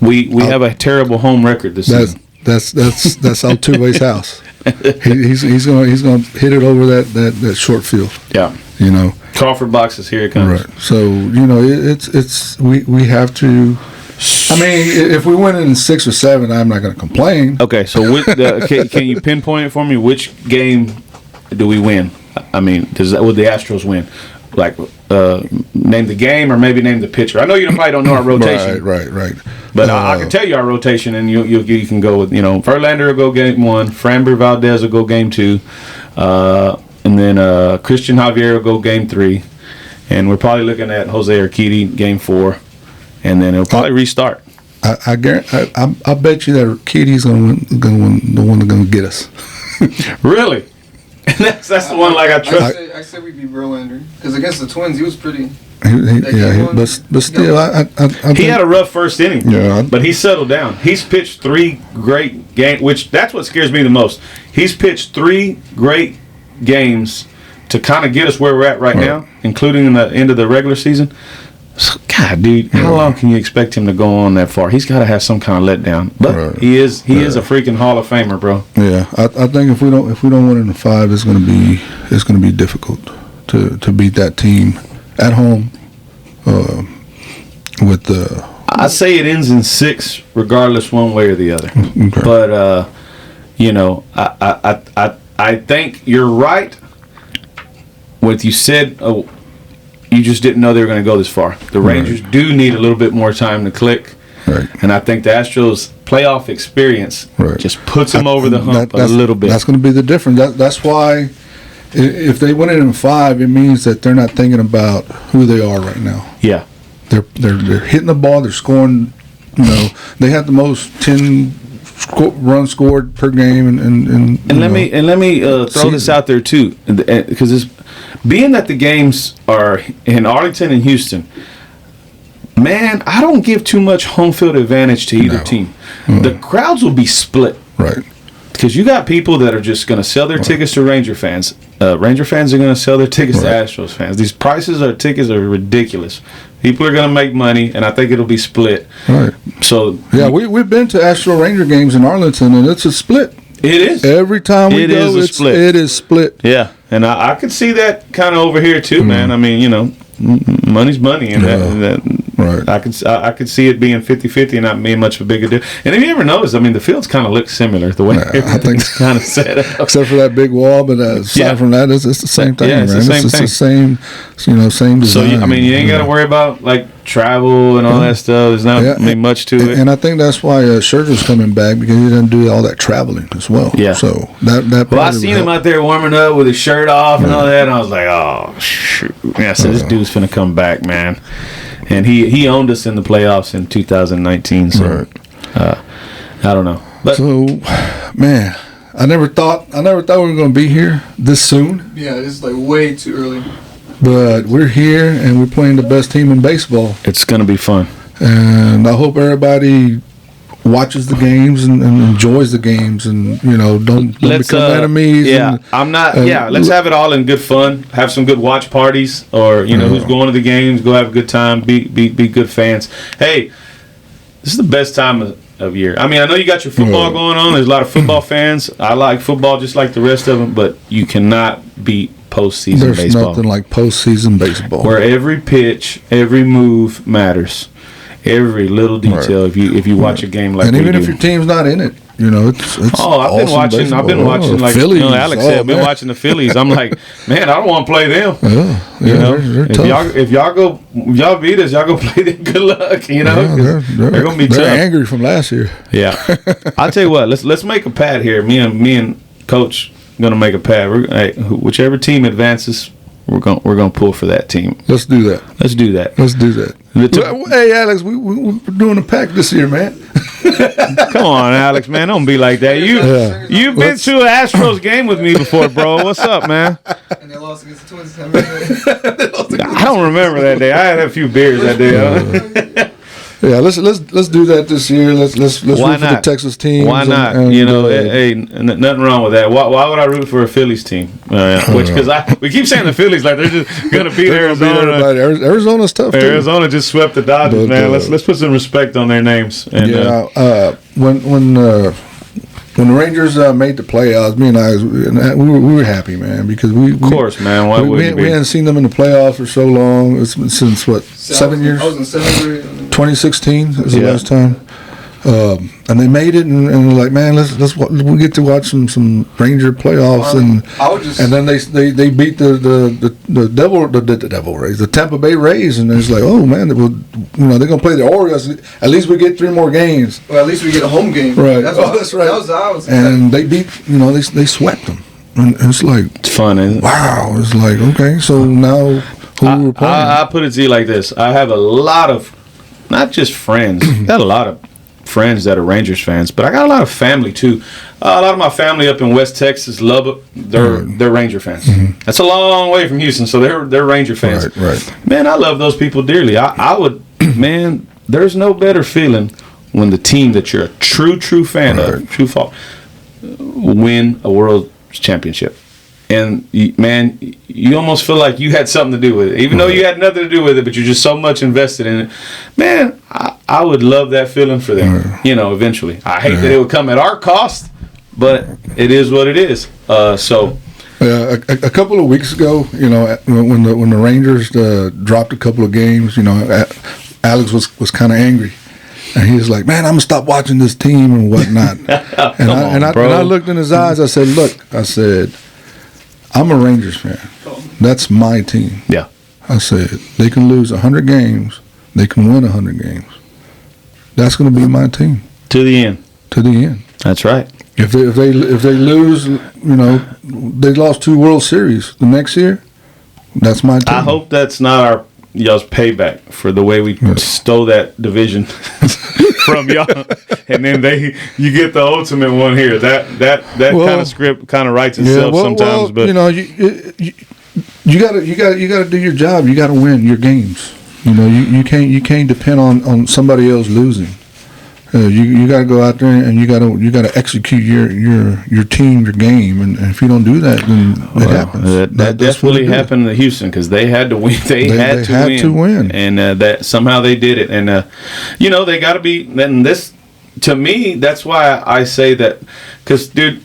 We have a terrible home record this season. That's Altuve's house. He's gonna hit it over that short field. Yeah. Crawford boxes, here it comes. Right. So it's we have to. I mean, if we win it in 6 or 7, I'm not going to complain. Okay. So can you pinpoint it for me? Which game do we win? I mean, would the Astros win? Like name the game or maybe name the pitcher. I know you probably don't know our rotation. Right. But I can tell you our rotation, and you can go with Verlander will go game 1, Framber Valdez will go game 2, and then Christian Javier will go game 3, and we're probably looking at Jose Urquidy game 4, and then it'll probably restart. I guarantee. I bet you that Urquidy's gonna win, the one that's gonna get us. Really? that's the one like I trust. I said we'd be Verlander because against the Twins he was pretty. But still, I he had a rough first inning. Yeah, but he settled down. He's pitched 3 great games, which that's what scares me the most. He's pitched 3 great games to kind of get us where we're at right now, including in the end of the regular season. So, God, dude, how long can you expect him to go on that far? He's got to have some kind of letdown. But he is a freaking Hall of Famer, bro. Yeah, I think if we don't win in the 5, it's gonna be difficult to beat that team at home. I say it ends in 6, regardless one way or the other. Okay. But I think you're right. What you said. You just didn't know they were going to go this far. The Rangers do need a little bit more time to click. Right. And I think the Astros' playoff experience just puts them over the hump a little bit. That's going to be the difference. That's why if they win it in 5, it means that they're not thinking about who they are right now. Yeah. They're hitting the ball. They're scoring. They have the most 10 runs scored per game. And let me throw this out there too, because being that the games are in Arlington and Houston, man, I don't give too much home field advantage to either team. The crowds will be split. Right. Because you got people that are just going to sell their tickets to Ranger fans. Ranger fans are going to sell their tickets to Astros fans. These prices of tickets are ridiculous. People are going to make money, and I think it'll be split. Right. So yeah, we've been to Astro Ranger games in Arlington, and it's a split. It is. Every time we go, it is split. Yeah, and I could see that kind of over here too, man. I mean, money's money, and Right. I could see it being 50-50 and not being much of a bigger deal. And if you ever notice, I mean, the fields kind of look similar the way everything's kind of set up. Except for that big wall, but aside from that, it's the same thing, it's man. the same it's thing. the same, same design. So, you ain't got to worry about, like, travel and all that stuff. There's not much to it. And I think that's why Scherzer's coming back, because he doesn't do all that traveling as well. Yeah. So that well, I seen him out there warming up with his shirt off and all that, and I was like, oh, shoot. Yeah, so this dude's finna come back, man. And he owned us in the playoffs in 2019. So I don't know. But so, man, I never thought we were going to be here this soon. Yeah, it's like way too early. But we're here and we're playing the best team in baseball. It's going to be fun. And I hope everybody watches the games and enjoys the games, and don't become enemies. Yeah, let's have it all in good fun. Have some good watch parties, or who's going to the games. Go have a good time. Be good fans. Hey, this is the best time of year. I mean, I know you got your football going on. There's a lot of football fans. I like football just like the rest of them, but you cannot beat postseason baseball. There's nothing like postseason baseball, where every pitch, every move matters. Every little detail. If you watch a game like, and even if your team's not in it, it's I've been watching. Baseball. I've been watching like Phillies. Alex said. I've been watching the Phillies. I'm like, man, I don't want to play them. They're tough. If y'all beat us, y'all go play them. Good luck. They're gonna be tough. They're angry from last year. Yeah, I'll tell you what. Let's make a pad here. Me and Coach gonna make a pad. Whichever team advances, we're gonna pull for that team. Let's do that. Hey, Alex, we're doing a pack this year, man. Come on, Alex, man, don't be like that. You've been to an Astros game with me before, bro. What's up, man? And they lost against the Twins. I don't remember that day. I had a few beers that day. Yeah, let's do that this year. Let's root for the Texas team. Why not? Hey, nothing wrong with that. Why would I root for a Phillies team? Because we keep saying the Phillies like they're just gonna beat Arizona. Arizona's tough too. Arizona just swept the Dodgers, man. Let's put some respect on their names. And, when the Rangers made the playoffs, me and I, we were happy, man, because of course, man. Why wouldn't we hadn't seen them in the playoffs for so long. It's been since what, 7 years? I was in 7th grade. 2016 is the last time. And they made it, and we're like, man, we get to watch some Ranger playoffs, and then they beat the Devil Rays, the Tampa Bay Rays, and it's like, oh man, they're gonna play the Orioles. At least we get 3 more games. Well, at least we get a home game. Right. That's right. That was and they beat, they swept them, and it's like, it's fun, isn't it? Wow, it's like, okay, so now who we're playing? I put it to you like this: I have a lot of, not just friends, got a lot of friends that are Rangers fans, but I got a lot of family too. A lot of my family up in West Texas, Lubbock, they're Ranger fans. Mm-hmm. That's a long way from Houston, so they're Ranger fans. Right. Man, I love those people dearly. I would, man. There's no better feeling when the team that you're a true fan of, true fault, win a world championship. And, man, you almost feel like you had something to do with it. Even though you had nothing to do with it, but you're just so much invested in it. Man, I would love that feeling for them, eventually. I hate that it would come at our cost, but it is what it is. A couple of weeks ago, when the Rangers dropped a couple of games, Alex was kind of angry. And he was like, man, I'm going to stop watching this team and whatnot. and I looked in his eyes. I said, I'm a Rangers fan. That's my team. Yeah. I said, they can lose 100 games. They can win 100 games. That's going to be my team. To the end. That's right. If they lose, they lost 2 World Series the next year, that's my team. I hope that's not y'all's payback for the way we stole that division from y'all, and then you get the ultimate one here. That kind of script kind of writes itself sometimes. But you gotta do your job. You gotta win your games. You can't depend on somebody else losing. You got to go out there and you got to execute your team, your game, and if you don't do that, then it happens. That definitely happened to Houston because they had to win. They had to win, and that somehow they did it. And they got to be. And this, to me, that's why I say that, because dude,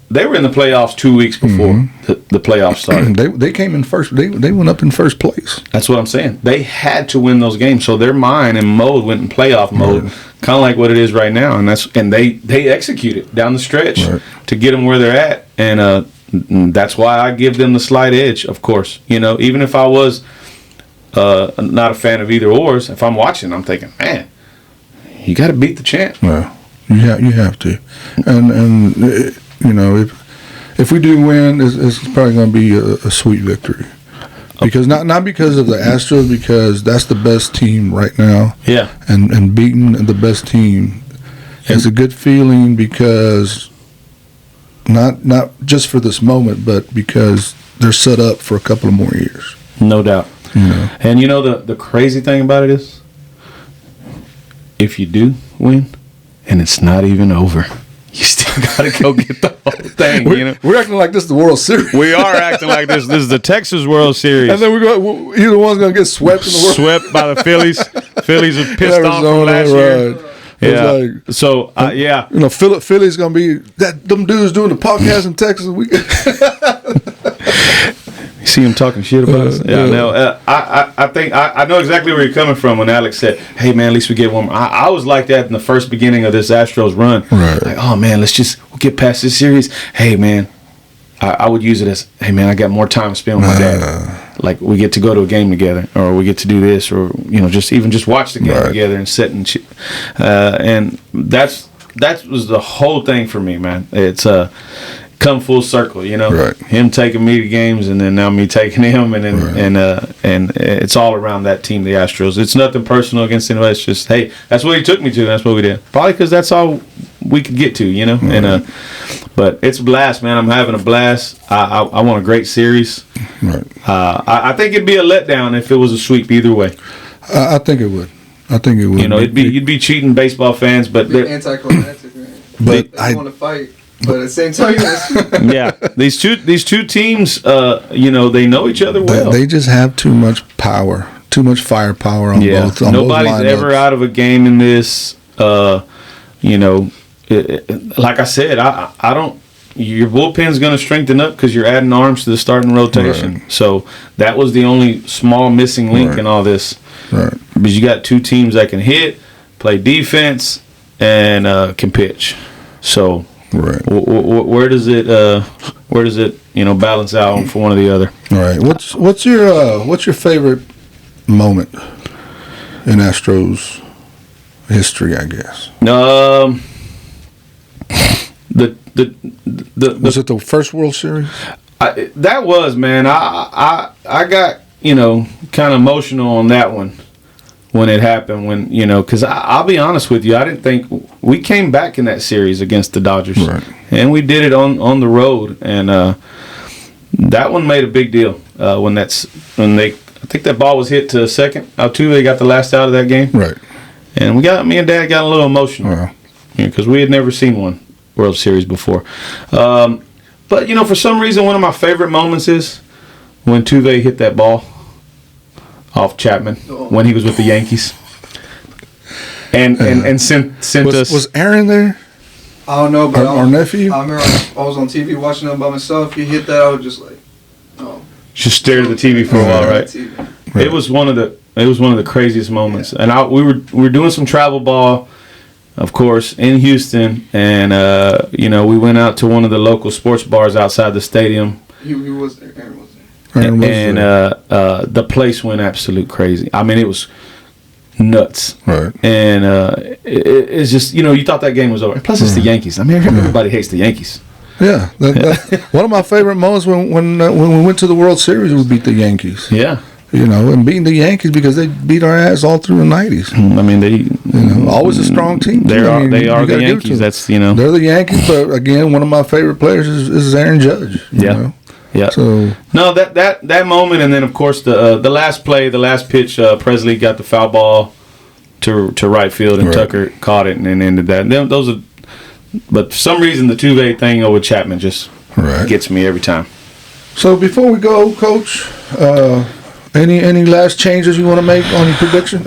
they were in the playoffs 2 weeks before the playoffs started. They came in first. They went up in first place. That's what I'm saying. They had to win those games, so their mind and mode went in playoff mode, kind of like what it is right now. And they executed down the stretch to get them where they're at, and that's why I give them the slight edge. Of course, even if I was not a fan of either ors, if I'm watching, I'm thinking, man, you got to beat the champ. Well, you have to, and if we do win, it's probably going to be a sweet victory. Because not because of the Astros, because that's the best team right now. Yeah. And beating the best team is a good feeling, because not just for this moment, but because they're set up for a couple of more years. No doubt. And the crazy thing about it is, if you do win and it's not even over, you still got to go get the whole thing. We're acting like this is the World Series. We are acting like this. This is the Texas World Series. And then either one's going to get swept in the World Swept by the Phillies. Phillies are pissed off from last year. Yeah. Philly's going to be them dudes doing the podcast in Texas. You see him talking shit about us? I think I know exactly where you're coming from when Alex said, hey, man, at least we get one more. I was like that in the first beginning of this Astros run. Right. Like, oh, man, we'll get past this series. Hey, man, I would use it as, hey, man, I got more time to spend with my dad. Like, we get to go to a game together, or we get to do this, or, just watch the game together and sit and shit. And that was the whole thing for me, man. It's come full circle, him taking me to games, and then now me taking him, and and it's all around that team, the Astros. It's nothing personal against anybody. It's just, hey, that's what he took me to, and that's what we did. Probably because that's all we could get to, And but it's a blast, man. I'm having a blast. I want a great series. Right. I think it'd be a letdown if it was a sweep either way. I think it would. You'd be cheating baseball fans, but they're anticlimactic, right? But they want to fight. But at the same time, these two teams, they know each other well. They just have too much power, too much firepower on both. Nobody's ever out of a game in this. Like I said, I don't. Your bullpen's going to strengthen up because you're adding arms to the starting rotation. Right. So that was the only small missing link in all this. Right. Because you got two teams that can hit, play defense, and can pitch. So. Right. Where does it balance out for one or the other? All right. What's your favorite moment in Astros history, I guess? Was it the first World Series? That was, man. I got kind of emotional on that one when it happened, because I'll be honest with you, I didn't think we came back in that series against the Dodgers, and we did it on the road, and that one made a big deal when I think that ball was hit to second. Altuve got the last out of that game, right? And me and Dad got a little emotional because we had never seen one World Series before, but for some reason, one of my favorite moments is when Altuve hit that ball off Chapman when he was with the Yankees, and sent us. Was Aaron there? I don't know, but our nephew. I remember I was on TV watching them by myself. He hit that. I was just like, just stared at the TV for a while, right? It was one of the craziest moments, and we were doing some travel ball, of course, in Houston, and we went out to one of the local sports bars outside the stadium. He was there. Aaron was there. And the place went absolute crazy. I mean, it was nuts. Right. And it's just, you thought that game was over. Plus, it's the Yankees. I mean, everybody hates the Yankees. Yeah. One of my favorite moments when we went to the World Series, we beat the Yankees. Yeah. And beating the Yankees because they beat our ass all through the 90s. I mean, always a strong team. They are the Yankees. That's, They're the Yankees, but again, one of my favorite players is Aaron Judge. Yeah. Yeah. So no, that moment, and then of course the last play, the last pitch, Presley got the foul ball to right field, and Tucker caught it and then ended that. And then but for some reason the Tuve thing over Chapman just gets me every time. So before we go, Coach, any last changes you want to make on your prediction?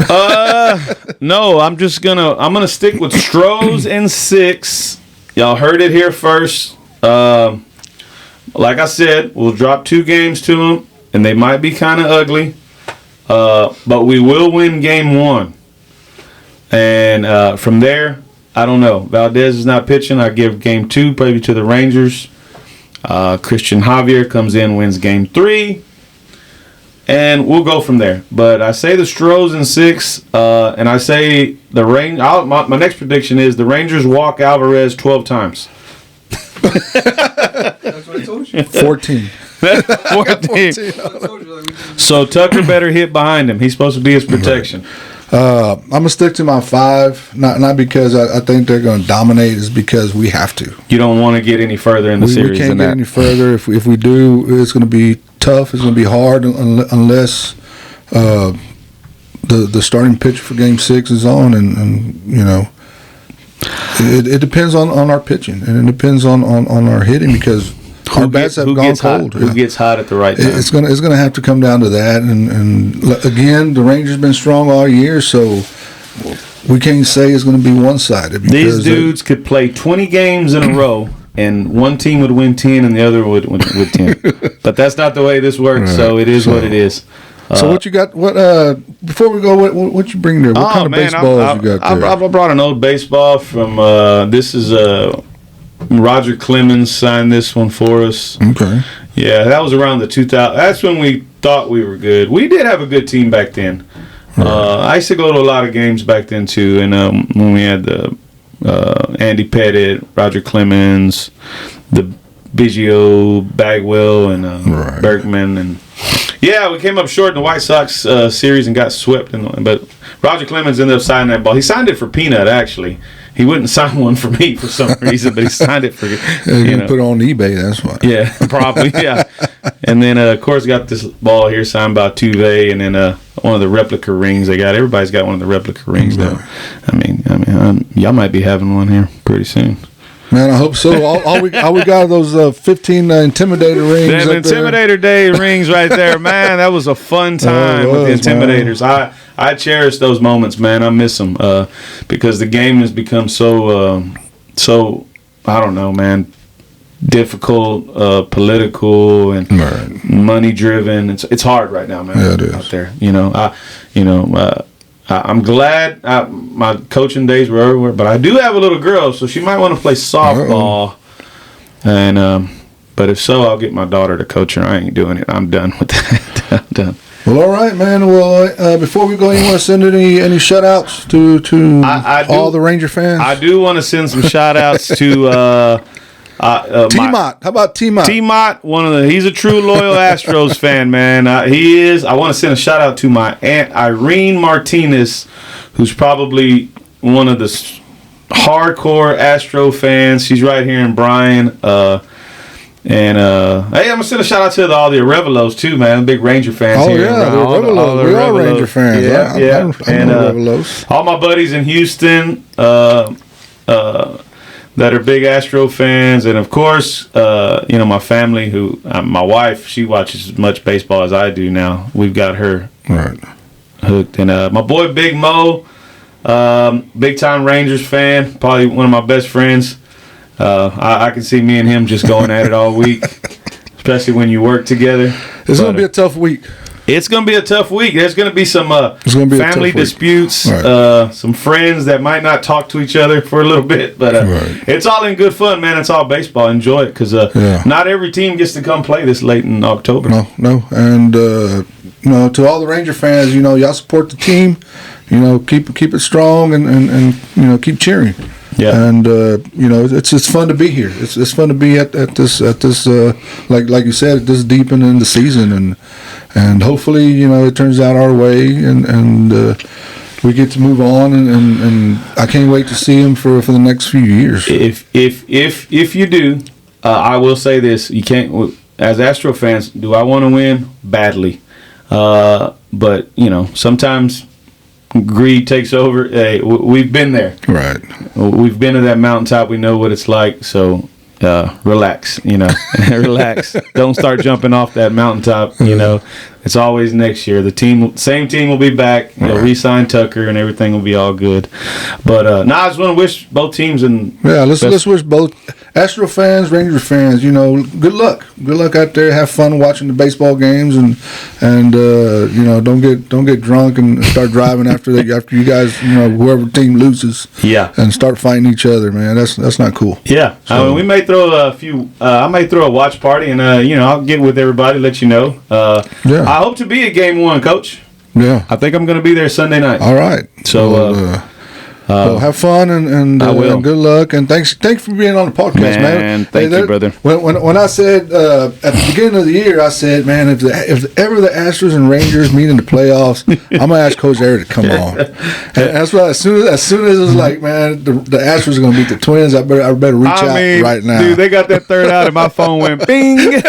No, I'm gonna stick with Stros in 6. Y'all heard it here first. Like I said, we'll drop 2 games to them, and they might be kind of ugly, but we will win game 1. And from there, I don't know. Valdez is not pitching. I give game 2 probably to the Rangers. Christian Javier comes in, wins game 3. And we'll go from there. But I say the Stros in 6, and I say the my next prediction is the Rangers walk Alvarez 12 times. That's what I told you. 14. 14. So Tucker better hit behind him. He's supposed to be his protection. I'm gonna stick to my 5, not because I think they're gonna dominate. It's because we have to. You don't want to get any further in the series. We can't than get that. any further. If we do, it's gonna be tough. It's gonna be hard unless the starting pitcher for Game 6 is on, and you know. It depends on our pitching, and it depends on our hitting, because our bats have gone cold. Who gets hot at the right time? It's gonna have to come down to that, and again, the Rangers been strong all year, so we can't say it's going to be one-sided. These dudes could play 20 games in a row, and one team would win 10, and the other would 10. But that's not the way this works. Right. So it is what it is. So what you got? What before we go? What you bring there? What kind of baseballs you got there? I brought an old baseball from. This is Roger Clemens signed this one for us. Okay. Yeah, that was around the 2000. That's when we thought we were good. We did have a good team back then. Right. I used to go to a lot of games back then too, and when we had the Andy Pettit, Roger Clemens, the Biggio, Bagwell, and right. Bergman, and. Yeah, we came up short in the White Sox series and got swept. But Roger Clemens ended up signing that ball. He signed it for Peanut, actually. He wouldn't sign one for me for some reason, but he signed it for put it on eBay, that's why. Yeah, probably, yeah. And then, of course, got this ball here signed by Tuve, and then one of the replica rings they got. Everybody's got one of the replica rings now. I mean, y'all might be having one here pretty soon. Man, I hope so. All we got those 15 Intimidator rings. Them Intimidator Day rings right there, man. That was a fun time with the Intimidators. Man. I cherish those moments, man. I miss them because the game has become so I don't know, man. Difficult, political, and money driven. It's hard right now, man. Yeah, it is out there. I'm glad my coaching days were over, but I do have a little girl, so she might want to play softball. And but if so, I'll get my daughter to coach her. I ain't doing it. I'm done with that. I'm done. Well, all right, man. Well, before we go, you want to send any shout-outs to all the Ranger fans? I do want to send some shout-outs to T-Mott. How about T-Mott? T-Mott, he's a true loyal Astros fan, man. He is. I want to send a shout out to my aunt Irene Martinez, who's probably one of the hardcore Astro fans. She's right here in Bryan. Hey, I'm gonna send a shout out to all the Arevalos too, man. Big Ranger fans here. Oh yeah, the Arevalos. We are Ranger fans. Yeah, I Arevalos. All my buddies in Houston. That are big Astro fans, and of course, my family. Who my wife, she watches as much baseball as I do now. We've got her hooked, and my boy Big Mo, big time Rangers fan, probably one of my best friends. I can see me and him just going at it all week, especially when you work together. It's gonna be a tough week. It's going to be a tough week. There's going to be some family disputes, some friends that might not talk to each other for a little bit, but it's all in good fun, man. It's all baseball. Enjoy it, because not every team gets to come play this late in October. No. And, to all the Ranger fans, y'all support the team. Keep it strong and keep cheering. Yeah, and it's fun to be here. It's fun to be at this like you said, this deep in the season, and hopefully it turns out our way, and we get to move on, and I can't wait to see him for the next few years. If you do, I will say this: you can't. As Astro fans, do I want to win? Badly, but sometimes greed takes over. Hey, we've been there. Right. We've been to that mountaintop. We know what it's like. So relax. Relax. Don't start jumping off that mountaintop. It's always next year. Same team will be back. They'll re-sign Tucker, and everything will be all good. But I just want to wish both teams let's wish both Astro fans, Ranger fans, good luck. Good luck out there. Have fun watching the baseball games, and don't get drunk and start driving after you guys, whoever team loses. Yeah. And start fighting each other, man. That's not cool. Yeah. So, we may throw a few. I may throw a watch party, and I'll get with everybody, let you know. I hope to be at Game 1, Coach. Yeah. I think I'm going to be there Sunday night. All right. So, have fun and good luck, and thanks for being on the podcast, man. Thank you, brother. When I said at the beginning of the year, I said, man, if ever the Astros and Rangers meet in the playoffs, I'm gonna ask Coach Eric to come on. And that's why as soon as it was like, man, the Astros are gonna beat the Twins, I better reach out right now. Dude, they got that third out, and my phone went bing.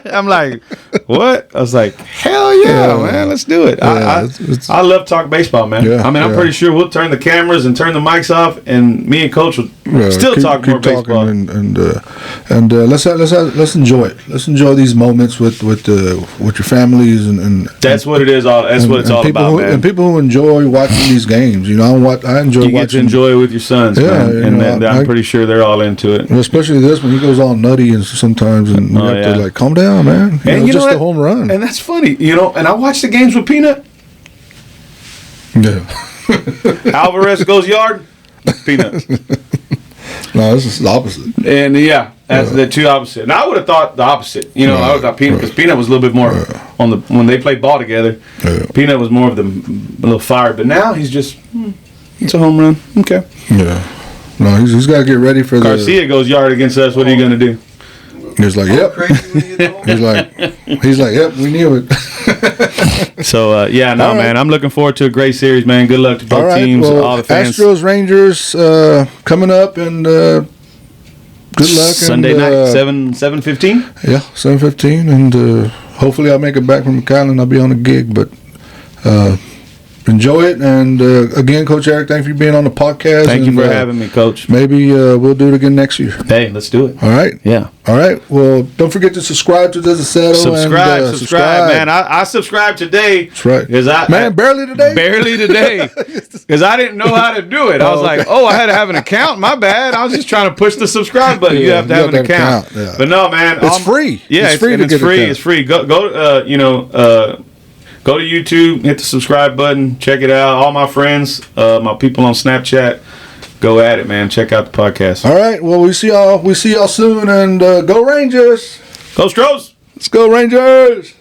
I'm like, what? I was like, hell yeah, man, let's do it. I love talking baseball, man. Yeah, I'm pretty sure we'll turn the cameras and turn the mics off, and me and Coach will still talk more baseball. And let's enjoy it. Let's enjoy these moments with your families and that's what it is. That's what it's all about, man. And people who enjoy watching these games. I enjoy watching. You get to enjoy it with your sons, man. And I'm pretty sure they're all into it. Especially this when he goes all nutty and sometimes, and you have to calm down, man. And just a home run. And that's funny, and I watch the games with Peanut. Yeah. Alvarez goes yard, Peanut. No, this is the opposite. And that's the two opposite. And I would have thought the opposite. I would have thought Peanut, because Peanut was a little bit more on when they played ball together. Yeah. Peanut was more of a little fire, but now he's just it's a home run. Okay. Yeah. No, he's got to get ready for Garcia goes yard against us. What are you going to do? He's like, yep. He's like, yep. We knew it. So man, I'm looking forward to a great series, man. Good luck to both teams, all the fans. Astros, Rangers coming up, and good luck. Sunday night, 7:15. Yeah, 7:15, and hopefully I'll make it back from McAllen. I'll be on a gig, but. Enjoy it, and again, Coach Eric, thank you for being on the podcast. Thank you for having me, Coach. Maybe we'll do it again next year. Hey, let's do it. All right. Yeah. All right. Well, don't forget to subscribe to Does It Settle. Subscribe, man. I subscribed today. That's right. Barely today. Barely today, because I didn't know how to do it. I was like, I had to have an account. My bad. I was just trying to push the subscribe button. You have to have an account. Yeah. But no, man, it's free. Yeah, it's free. It's free. Go to YouTube, hit the subscribe button, check it out. All my friends, my people on Snapchat, go at it, man. Check out the podcast. All right. Well, we see y'all soon, and go Rangers. Go Astros. Let's go Rangers.